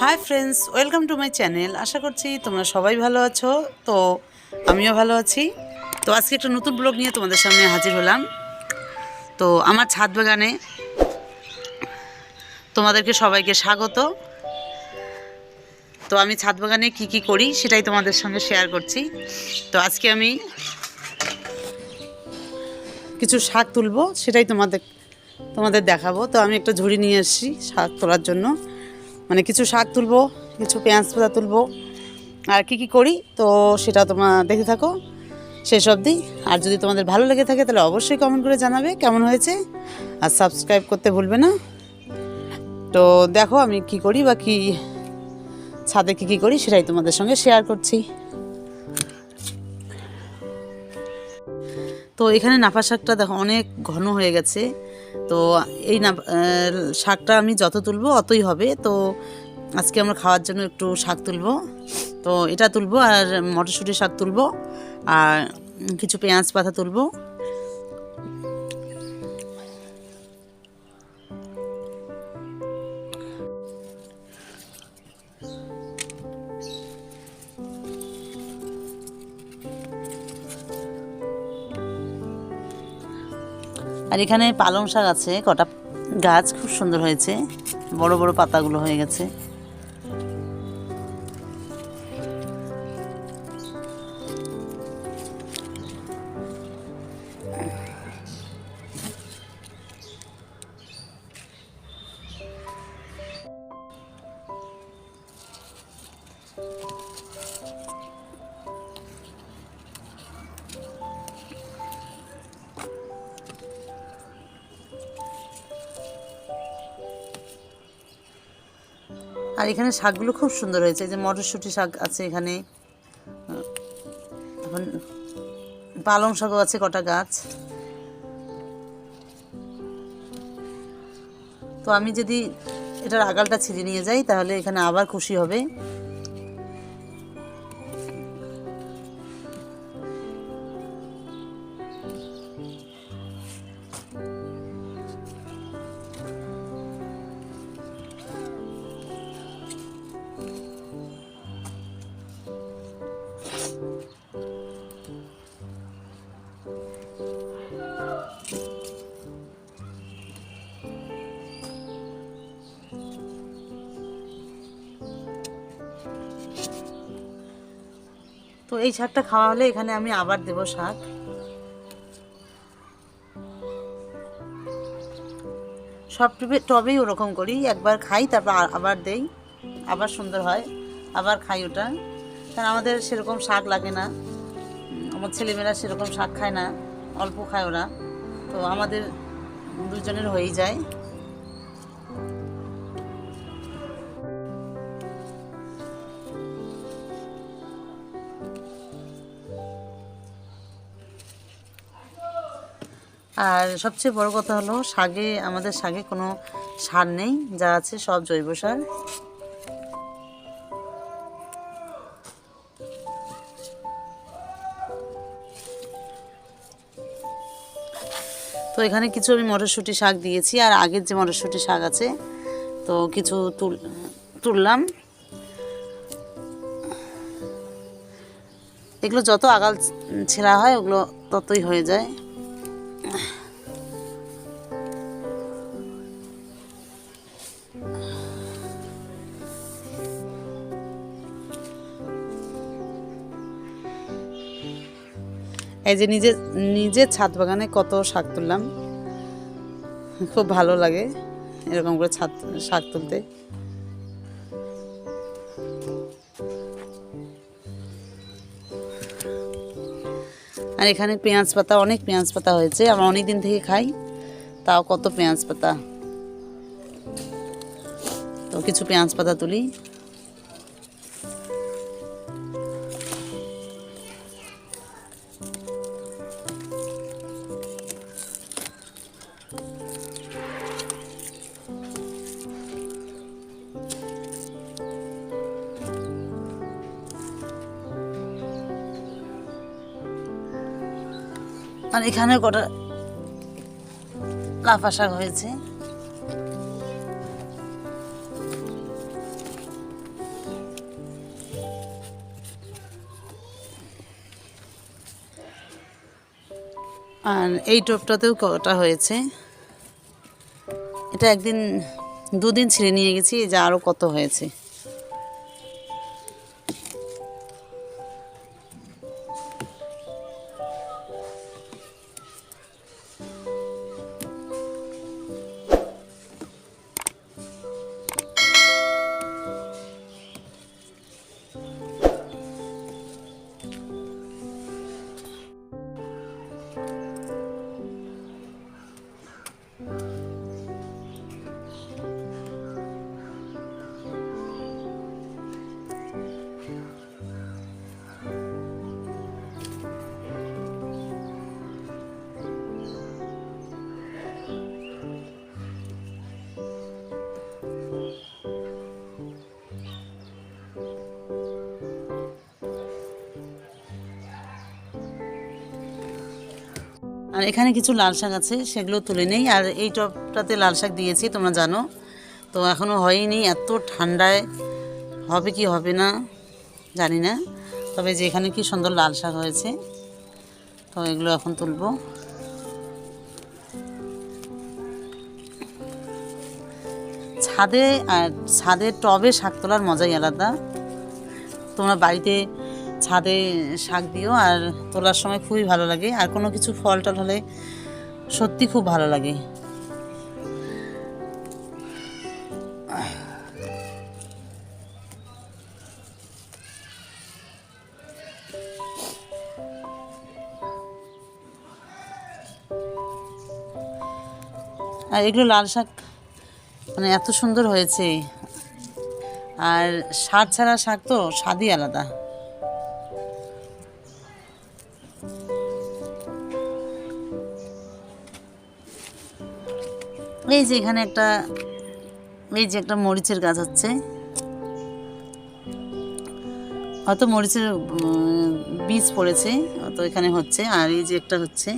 High friends, welcome to my channel. আশা করছি তোমরা সবাই ভালো আছো। তো আমিও ভালো আছি। তো আজকে একটা নতুন ব্লগ নিয়ে তোমাদের সামনে হাজির হলাম। তো আমার ছাদ বাগানে তোমাদেরকে সবাইকে স্বাগত। তো আমি ছাদ বাগানে কী করি সেটাই তোমাদের সঙ্গে শেয়ার করছি। তো আজকে আমি কিছু শাক তুলবো, সেটাই তোমাদের দেখাবো। তো আমি একটা ঝুড়ি নিয়ে এসেছি শাক তোলার জন্য, মানে কিছু শাক তুলবো, কিছু পেঁয়াজ পাতা তুলবো, আর কি করি তো সেটা তোমরা দেখে থাকো শেষ অবধি। আর যদি তোমাদের ভালো লেগে থাকে তাহলে অবশ্যই কমেন্ট করে জানাবে কেমন হয়েছে, আর সাবস্ক্রাইব করতে ভুলবে না। তো দেখো আমি কি করি বা কি ছাদে কি করি সেটাই তোমাদের সঙ্গে শেয়ার করছি। তো এখানে নাফা শাকটা দেখো অনেক ঘন হয়ে গেছে। তো এই শাকটা আমি যত তুলবো অতই হবে। তো আজকে আমরা খাওয়ার জন্য একটু শাক তুলবো। তো এটা তুলবো, আর মটরশুঁটি শাক তুলবো, আর কিছু পেঁয়াজ পাতা তুলবো। আর এখানে পালং শাক আছে কটা গাছ, খুব সুন্দর হয়েছে, বড় বড় পাতাগুলো হয়ে গেছে। আর এখানে শাকগুলো খুব সুন্দর হয়েছে, যে মটরশুঁটি শাক আছে এখানে, এখন পালং শাকও আছে কটা গাছ। তো আমি যদি এটার আগালটা ছিঁড়ে নিয়ে যাই তাহলে এখানে আবার খুশি হবে। তো এই শাকটা খাওয়া হলে এখানে আমি আবার দেব শাক। সব টবেই ওরকম করি, একবার খাই তারপর আবার দেই, আবার সুন্দর হয়, আবার খাই ওটা। কারণ আমাদের সেরকম শাক লাগে না, আমার ছেলেমেয়েরা সেরকম শাক খায় না, অল্প খায় ওরা। তো আমাদের দুজনের হয়েই যায়। আর সবচেয়ে বড় কথা হলো আমাদের শাকে কোনো সার নেই, যা আছে সব জৈব সার। তো এখানে কিছু আমি মটরশুঁটি শাক দিয়েছি, আর আগের যে মটরশুঁটি শাক আছে তো কিছু তুললাম। এগুলো যত আগাল ছেঁড়া হয় ওগুলো ততই হয়ে যায়। এই যে নিজের ছাদ বাগানে কত শাক তুললাম, খুব ভালো লাগে এরকম করে শাক তুলতে। আর এখানে পেঁয়াজ পাতা, অনেক পেঁয়াজ পাতা হয়েছে, আমরা অনেক দিন থেকে খাই, তাও কত পেঁয়াজ পাতা। তো কিছু পেঁয়াজ পাতা তুলি। আর এখানে কটা লাফা শাক হয়েছে। আর এই টবটাতেও কটা হয়েছে, এটা একদিন দুদিন ছিঁড়ে নিয়ে গেছি, যা আরও কত হয়েছে। আর এখানে কিছু লাল শাক আছে, সেগুলো তুলে নেই। আর এই টবটাতে লাল শাক দিয়েছি, তোমরা জানো। তো এখনও হয়নি, এত ঠান্ডায় হবে কি হবে না জানি না। তবে যে এখানে কি সুন্দর লাল শাক হয়েছে, তো এগুলো এখন তুলবো। ছাদে আর ছাদের টবে শাক তোলার মজাই আলাদা। তোমরা বাড়িতে ছাদে শাক দিও, আর তোলার সময় খুবই ভালো লাগে। আর কোনো কিছু ফল টল হলে সত্যি খুব ভালো লাগে। আর এগুলো লাল শাক মানে এত সুন্দর হয়েছে, আর সার ছাড়া শাক তো স্বাদই আলাদা। এই যে এখানে একটা মরিচের গাছ হচ্ছে, হয়তো মরিচের বীজ পড়েছে, তো এখানে হচ্ছে। আর এই যে একটা হচ্ছে,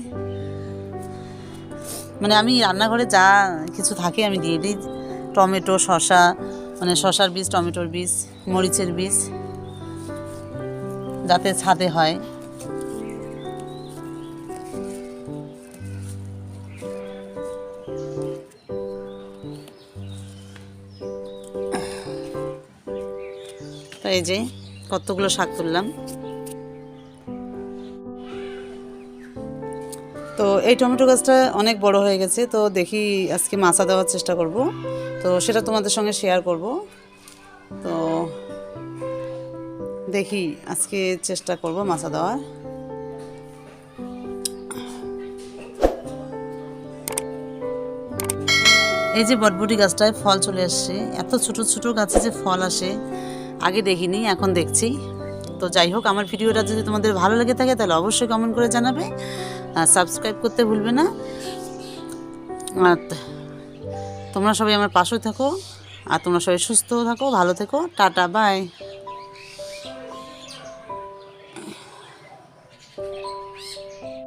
মানে আমি রান্নাঘরে যা কিছু থাকে আমি দিয়ে দিই। টমেটো, শসা, মানে শসার বীজ, টমেটোর বীজ, মরিচের বীজ, যাতে ছাদে হয়। তো এই যে কতগুলো শাক তুললাম। তো এই টমেটো গাছটা অনেক বড় হয়ে গেছে, তো দেখি আজকে মাচা দেওয়ার চেষ্টা করব। তো সেটা তোমাদের সঙ্গে শেয়ার করব। তো দেখি আজকে চেষ্টা করব মাচা দেওয়ার। এই যে বটবটি গাছটায় ফল চলে আসছে, এত ছোট ছোট গাছে যে ফল আসে আগে দেখিনি, এখন দেখছি। তো যাই হোক, আমার ভিডিওটা যদি তোমাদের ভালো লেগে থাকে তাহলে অবশ্যই কমেন্ট করে জানাবে, আর সাবস্ক্রাইব করতে ভুলবে না। আর তোমরা সবাই আমার পাশে থাকো, আর তোমরা সবাই সুস্থ থাকো, ভালো থেকো। Tata, by.